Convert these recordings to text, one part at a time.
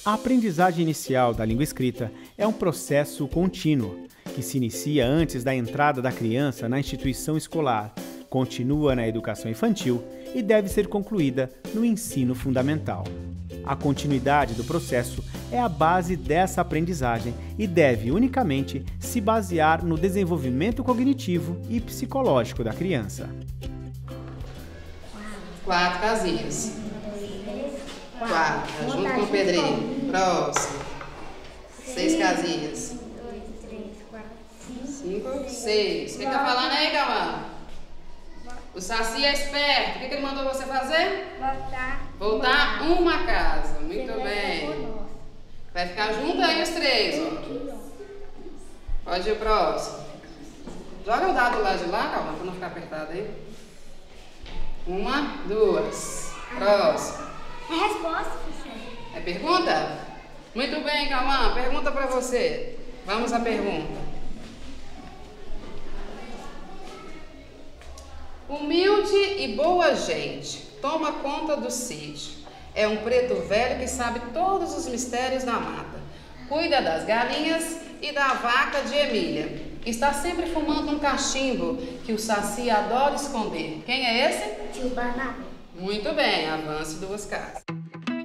A aprendizagem inicial da língua escrita é um processo contínuo, que se inicia antes da entrada da criança na instituição escolar, continua na educação infantil e deve ser concluída no ensino fundamental. A continuidade do processo é a base dessa aprendizagem e deve unicamente se basear no desenvolvimento cognitivo e psicológico da criança. 4 casinhas. 4, junto com o pedreiro. Próximo. 6 casinhas. 5, 6. O que tá falando aí, Cauã? O Saci é esperto. O que ele mandou você fazer? Voltar uma casa. Muito bem. Vai ficar junto aí os 3, ó. Pode ir o próximo. Joga o dado lá de lá, Cauã, pra não ficar apertado aí. 1, 2. Próximo. É resposta, professor. É pergunta? Muito bem, Cauã. Pergunta pra você. Vamos à pergunta. Humilde e boa gente, toma conta do sítio. É um preto velho que sabe todos os mistérios da mata. Cuida das galinhas e da vaca de Emília. Está sempre fumando um cachimbo que o Saci adora esconder. Quem é esse? Tio Barnabé. Muito bem, avance 2 casas.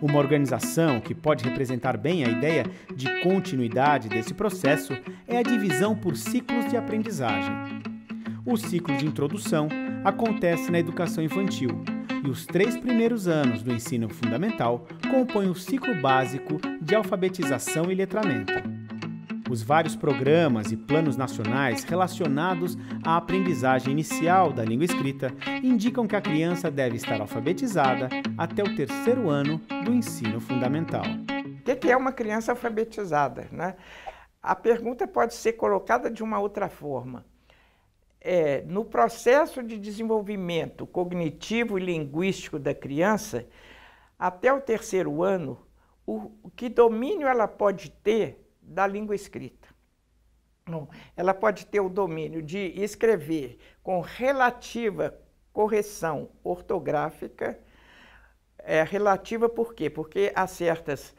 Uma organização que pode representar bem a ideia de continuidade desse processo é a divisão por ciclos de aprendizagem. O ciclo de introdução acontece na educação infantil e os 3 primeiros anos do ensino fundamental compõem o ciclo básico de alfabetização e letramento. Os vários programas e planos nacionais relacionados à aprendizagem inicial da língua escrita indicam que a criança deve estar alfabetizada até o 3º ano do ensino fundamental. O que é uma criança alfabetizada, né? A pergunta pode ser colocada de uma outra forma. No processo de desenvolvimento cognitivo e linguístico da criança, até o 3º ano, que domínio ela pode ter da língua escrita? Ela pode ter o domínio de escrever com relativa correção ortográfica. Relativa por quê? Porque há certas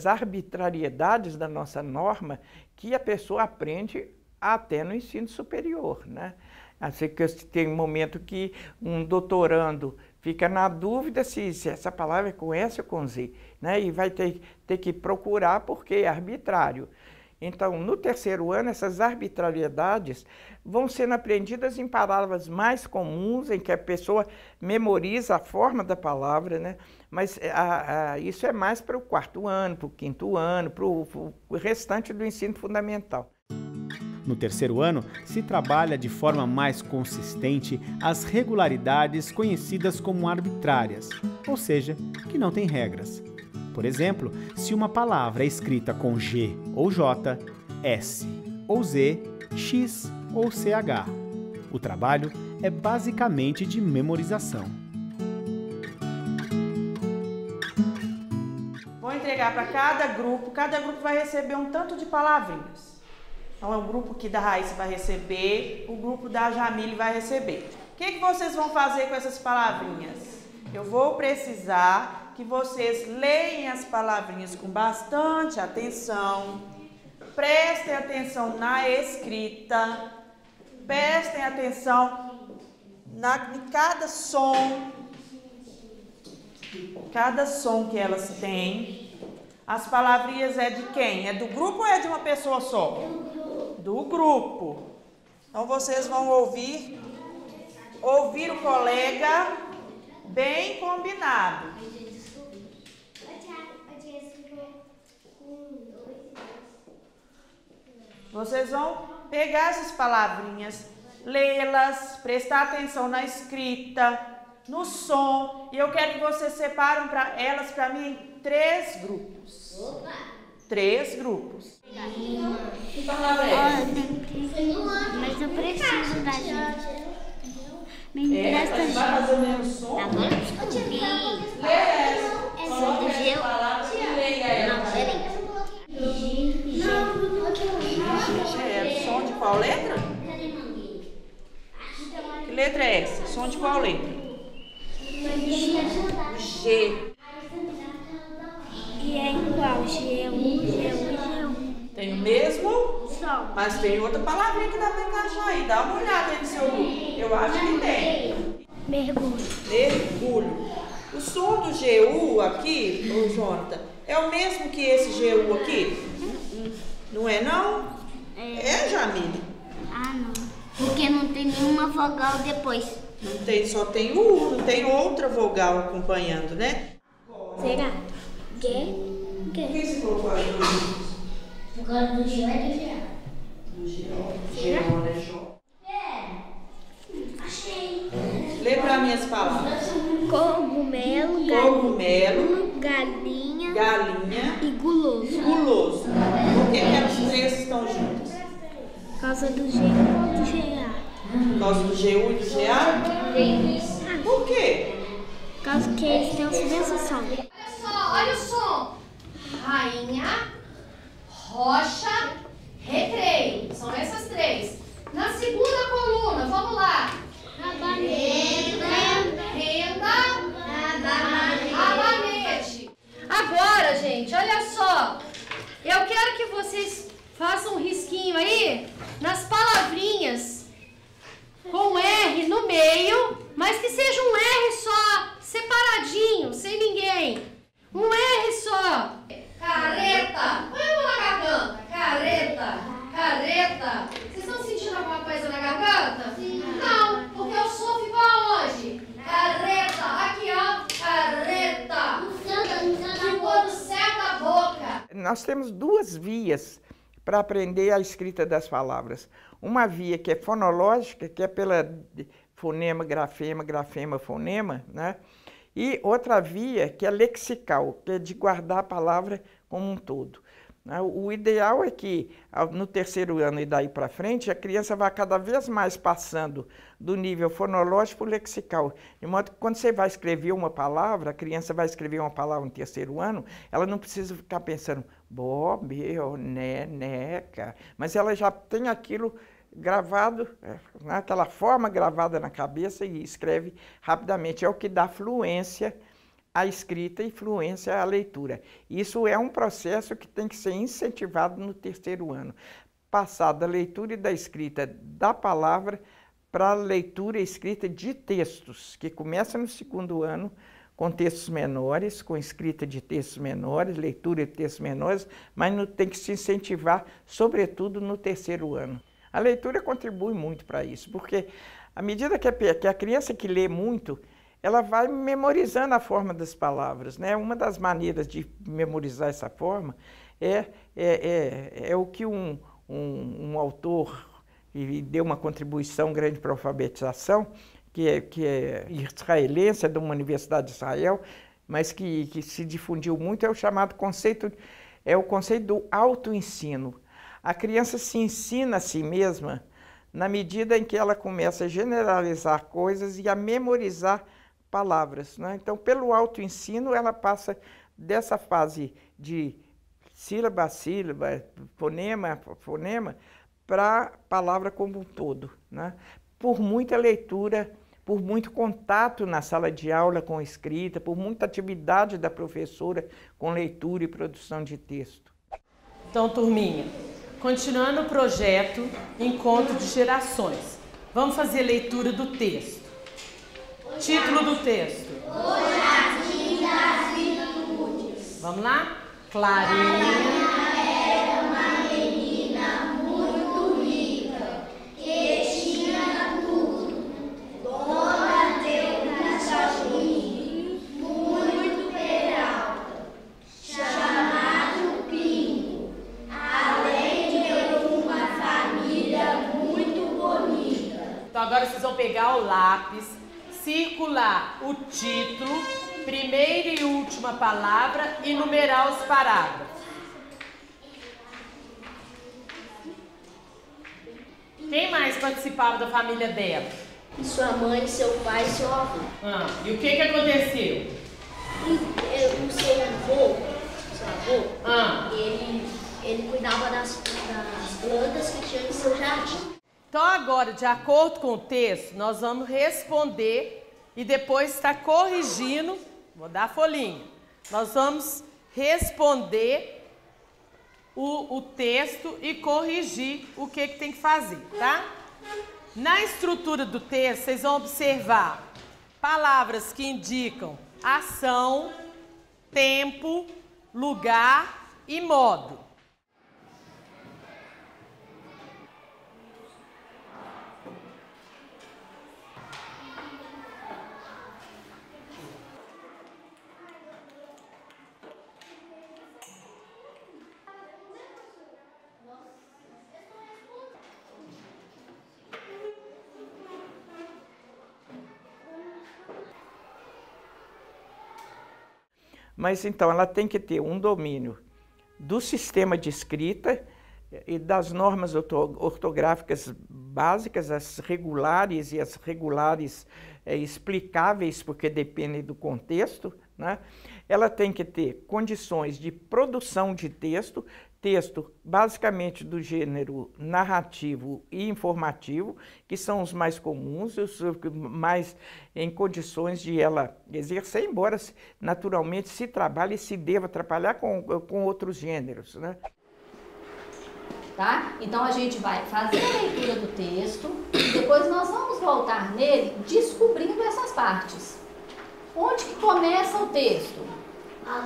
arbitrariedades da nossa norma que a pessoa aprende até no ensino superior, né? Assim que tem um momento que um doutorando fica na dúvida se essa palavra é com S ou com Z, né? E vai ter que procurar porque é arbitrário. Então, no 3º ano, essas arbitrariedades vão sendo aprendidas em palavras mais comuns, em que a pessoa memoriza a forma da palavra, né? Mas isso é mais para o 4º ano, para o 5º ano, para o restante do ensino fundamental. No 3º ano, se trabalha de forma mais consistente as regularidades conhecidas como arbitrárias, ou seja, que não têm regras. Por exemplo, se uma palavra é escrita com G ou J, S ou Z, X ou CH. O trabalho é basicamente de memorização. Vou entregar para cada grupo vai receber um tanto de palavrinhas. Então é o grupo que da Raíssa vai receber, o grupo da Jamile vai receber. O que vocês vão fazer com essas palavrinhas? Eu vou precisar que vocês leiam as palavrinhas com bastante atenção, prestem atenção na escrita, prestem atenção em cada som que elas têm. As palavrinhas é de quem? É do grupo ou é de uma pessoa só? Do grupo. Então vocês vão ouvir o colega bem combinado. Vocês vão pegar essas palavrinhas, lê-las, prestar atenção na escrita, no som, e eu quero que vocês separem elas para mim em 3 grupos. 3 grupos. Que palavra é essa? Mas eu preciso da gente. Me Vai empresta fazer o mesmo som? Tá bom? Descobri. Lê essa. Som do G. Leia ela. Não, peraí. É som de qual letra? Que letra é essa? Som de qual letra? G. E Tem igual, G1. Tem o mesmo, Só. mas tem outra palavrinha que dá pra encaixar aí. Dá uma olhada aí no seu grupo. Eu acho que tem. Mergulho. Mergulho. O som do GU aqui, ô Jonathan, é o mesmo que esse GU aqui? Não é não? É, Jamile? Ah, não. Porque não tem nenhuma vogal depois. Não tem, só tem o U, não tem outra vogal acompanhando, né? Será? Por que você colocou as duas? Por causa do G e do GA. Do GO, né, Jó? Achei. Lê pra mim as palavras. Cogumelo, Cogumelo, galinha galinha e guloso. guloso. Por que elas três estão juntas? Por causa do G e do GA. Por causa do GU e do GA? Por quê? Por causa que eles têm o mesmo som. Olha o som. Rainha, rocha, recreio. São essas três. Na segunda coluna, vamos lá. Renda, rabanete. Agora, gente, olha só. Eu quero que vocês façam um risquinho aí nas palavrinhas com R no meio, mas que seja um R só, separadinho, sem ninguém. Um R só. Careta. Põe a mão na garganta. Careta. Careta. Vocês estão sentindo alguma coisa na garganta? Sim. Não, porque o som ficou aonde? Careta. Aqui, ó. Careta. Ficou no céu da boca. Nós temos duas vias para aprender a escrita das palavras. Uma via que é fonológica, que é pela fonema, grafema, fonema, né? E outra via que é lexical, que é de guardar a palavra como um todo. O ideal é que no terceiro ano e daí para frente a criança vá cada vez mais passando do nível fonológico para o lexical. De modo que quando você vai escrever uma palavra, a criança vai escrever uma palavra no terceiro ano, ela não precisa ficar pensando bó, meu, né, neca, mas ela já tem aquilo gravado, aquela forma gravada na cabeça e escreve rapidamente. É o que dá fluência à escrita e fluência à leitura. Isso é um processo que tem que ser incentivado no terceiro ano. Passar da leitura e da escrita da palavra para a leitura e escrita de textos, que começa no segundo ano, com textos menores, com escrita de textos menores, leitura de textos menores, mas tem que se incentivar, sobretudo, no terceiro ano. A leitura contribui muito para isso, porque à medida que a criança que lê muito, ela vai memorizando a forma das palavras, né? Uma das maneiras de memorizar essa forma é o que um autor, e deu uma contribuição grande para a alfabetização, que é israelense, é de uma universidade de Israel, mas que se difundiu muito, é o chamado conceito, o conceito do autoensino. A criança se ensina a si mesma na medida em que ela começa a generalizar coisas e a memorizar palavras, né? Então, pelo autoensino, ela passa dessa fase de sílaba a sílaba, fonema a fonema, para a palavra como um todo, né? Por muita leitura, por muito contato na sala de aula com escrita, por muita atividade da professora com leitura e produção de texto. Então, turminha, continuando o projeto Encontro de Gerações, vamos fazer leitura do texto. Título do texto. O Jardim das Virtudes. Vamos lá? Clarinha era uma menina muito rica, que tinha tudo. Dona de um jardim muito peralta, chamado Pingo, além de uma família muito bonita. Então agora vocês vão pegar o lápis, circular o título, primeira e última palavra e numerar os parágrafos. Quem mais participava da família dela? Sua mãe, seu pai e seu avô. E o que aconteceu? O seu avô, ele cuidava das plantas que tinha em seu jardim. Então agora, de acordo com o texto, nós vamos responder e depois estar corrigindo, vou dar a folhinha, nós vamos responder o texto e corrigir o que tem que fazer, tá? Na estrutura do texto, vocês vão observar palavras que indicam ação, tempo, lugar e modo. Mas então ela tem que ter um domínio do sistema de escrita e das normas ortográficas básicas, as regulares e as regulares explicáveis, porque dependem do contexto, né? Ela tem que ter condições de produção de texto basicamente do gênero narrativo e informativo, que são os mais comuns, os mais em condições de ela exercer, embora naturalmente se trabalhe e se deva trabalhar com outros gêneros, né? Tá? Então a gente vai fazer a leitura do texto e depois nós vamos voltar nele descobrindo essas partes. Onde que começa o texto?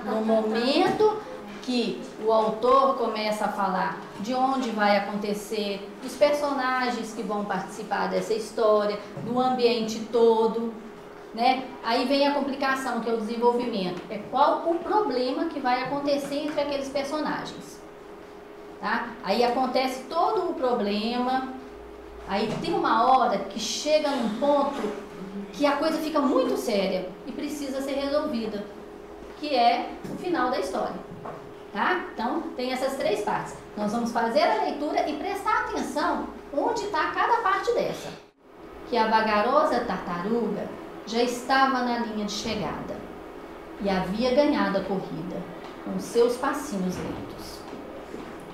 No momento que o autor começa a falar de onde vai acontecer, dos personagens que vão participar dessa história, do ambiente todo, né? Aí vem a complicação, que é o desenvolvimento. É qual o problema que vai acontecer entre aqueles personagens. Tá? Aí acontece todo o problema, aí tem uma hora que chega num ponto que a coisa fica muito séria e precisa ser resolvida, que é o final da história. Tá? Então, tem essas três partes. Nós vamos fazer a leitura e prestar atenção onde está cada parte dessa. Que a vagarosa tartaruga já estava na linha de chegada e havia ganhado a corrida com seus passinhos lentos.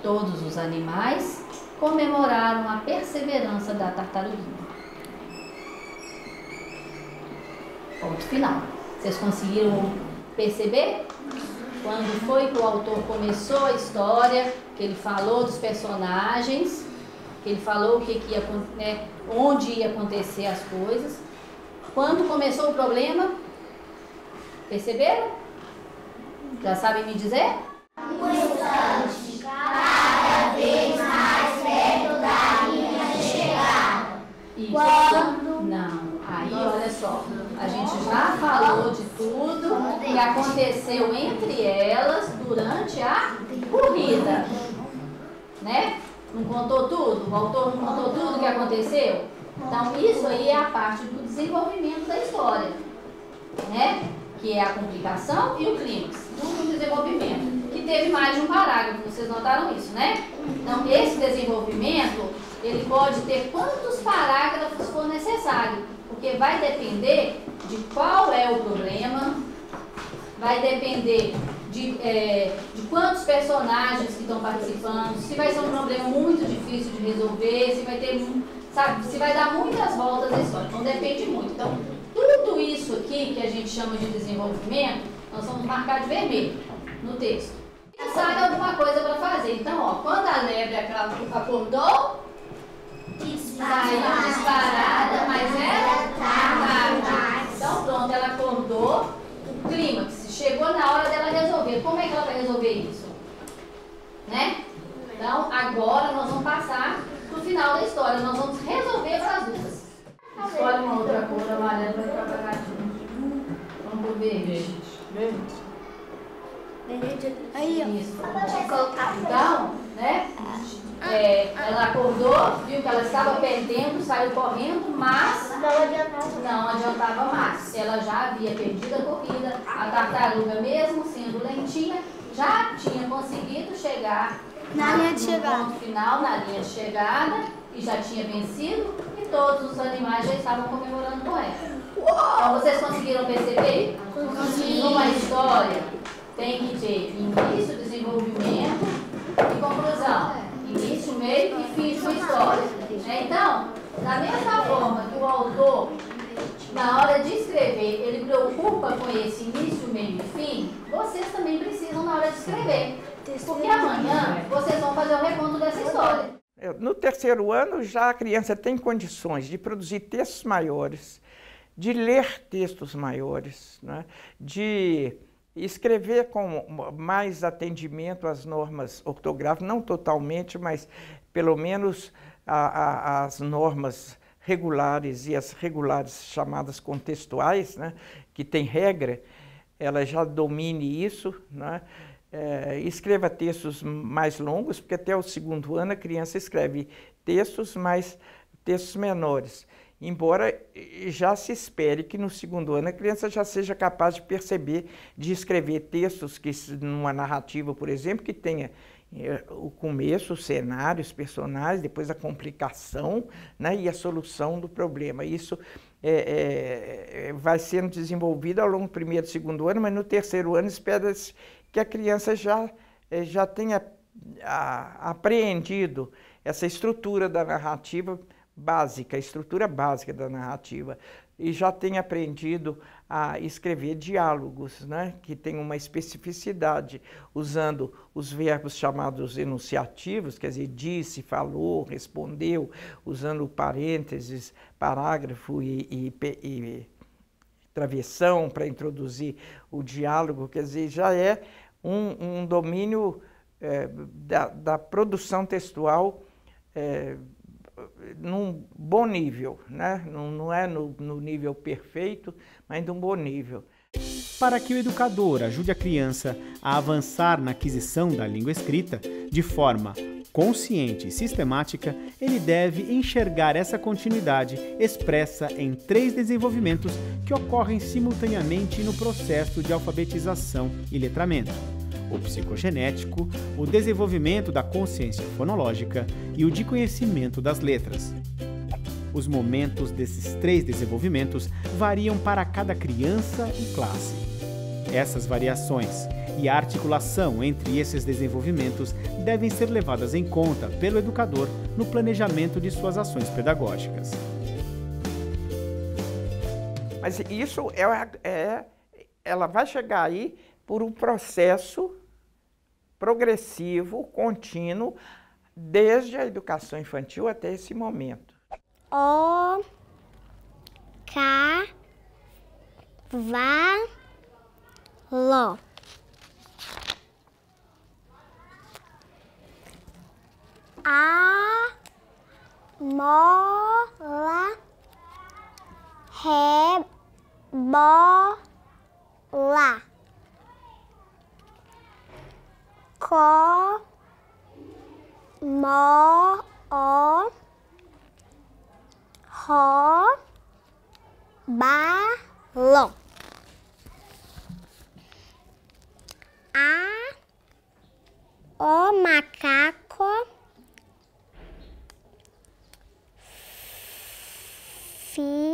Todos os animais comemoraram a perseverança da tartaruguinha. Ponto final. Vocês conseguiram perceber? Quando foi que o autor começou a história, que ele falou dos personagens, que ele falou o que ia, né, onde ia acontecer as coisas. Quando começou o problema, perceberam? Já sabem me dizer? Um instante, cada vez mais perto da linha de chegada. Isso. Quando? Não. Aí, olha só, a gente já falou de tudo que aconteceu entre elas durante a corrida, né? Não contou tudo? O autor não contou tudo que aconteceu? Então, isso aí é a parte do desenvolvimento da história, né? Que é a complicação e o clímax, tudo no desenvolvimento, que teve mais de um parágrafo, vocês notaram isso, né? Então, esse desenvolvimento, ele pode ter quantos parágrafos for necessário, porque vai depender de qual é o problema, vai depender de quantos personagens que estão participando, se vai ser um problema muito difícil de resolver, se vai ter, sabe, se vai dar muitas voltas a história, então depende muito. Então, tudo isso aqui que a gente chama de desenvolvimento, nós vamos marcar de vermelho no texto. Pensar em alguma coisa para fazer. Então, ó, quando a lebre acordou, saiu disparada, mas era tarde. Então, pronto, ela acordou, o clímax, chegou na hora dela resolver. Como é que ela vai resolver isso? Né? Então, agora nós vamos passar pro final da história, nós vamos resolver para as duas. Escolhe uma outra cor, amarela para trabalhar junto. Vamos pro verde. Verde. Aí, ó. Isso. Então, né? Ela acordou, viu que ela estava perdendo, saiu correndo, mas não adiantava mais. Ela já havia perdido a corrida. A tartaruga, mesmo sendo lentinha, já tinha conseguido chegar Na linha de chegada. ponto final, na linha de chegada, e já tinha vencido, e todos os animais já estavam comemorando com ela. Então, vocês conseguiram perceber? Numa história tem que ter início, desenvolvimento e conclusão. Início, meio e fim de uma história. Então, da mesma forma que o autor na hora de escrever, ele preocupa com esse início, meio e fim, vocês também precisam na hora de escrever. Porque amanhã vocês vão fazer o reconto dessa história. No terceiro ano, já a criança tem condições de produzir textos maiores, de ler textos maiores, né? De escrever com mais atendimento às normas ortográficas, não totalmente, mas pelo menos as normas regulares e as regulares chamadas contextuais, né? Que tem regra, ela já domine isso, né? Escreva textos mais longos, porque até o segundo ano a criança escreve textos menores. Embora já se espere que no segundo ano a criança já seja capaz de perceber, de escrever textos que, numa narrativa, por exemplo, que tenha o começo, os cenários, os personagens, depois a complicação, né, e a solução do problema. Isso vai sendo desenvolvido ao longo do primeiro e segundo ano, mas no terceiro ano espera-se que a criança já tenha apreendido essa estrutura da narrativa básica, a estrutura básica da narrativa, e já tenha aprendido a escrever diálogos, né, que tem uma especificidade, usando os verbos chamados enunciativos, quer dizer, disse, falou, respondeu, usando parênteses, parágrafo e travessão para introduzir o diálogo, quer dizer, já é um domínio da produção textual num bom nível, né? Não é no nível perfeito, mas num bom nível. Para que o educador ajude a criança a avançar na aquisição da língua escrita de forma consciente e sistemática, ele deve enxergar essa continuidade expressa em 3 desenvolvimentos que ocorrem simultaneamente no processo de alfabetização e letramento: o psicogenético, o desenvolvimento da consciência fonológica e o de conhecimento das letras. Os momentos desses 3 desenvolvimentos variam para cada criança e classe. Essas variações e a articulação entre esses desenvolvimentos devem ser levadas em conta pelo educador no planejamento de suas ações pedagógicas. Mas isso ela vai chegar aí por um processo progressivo, contínuo, desde a educação infantil até esse momento. O, K, Va, Lo. A, mola, rebola. Co, mo, o, ro, ba, lo. O macaco, fi,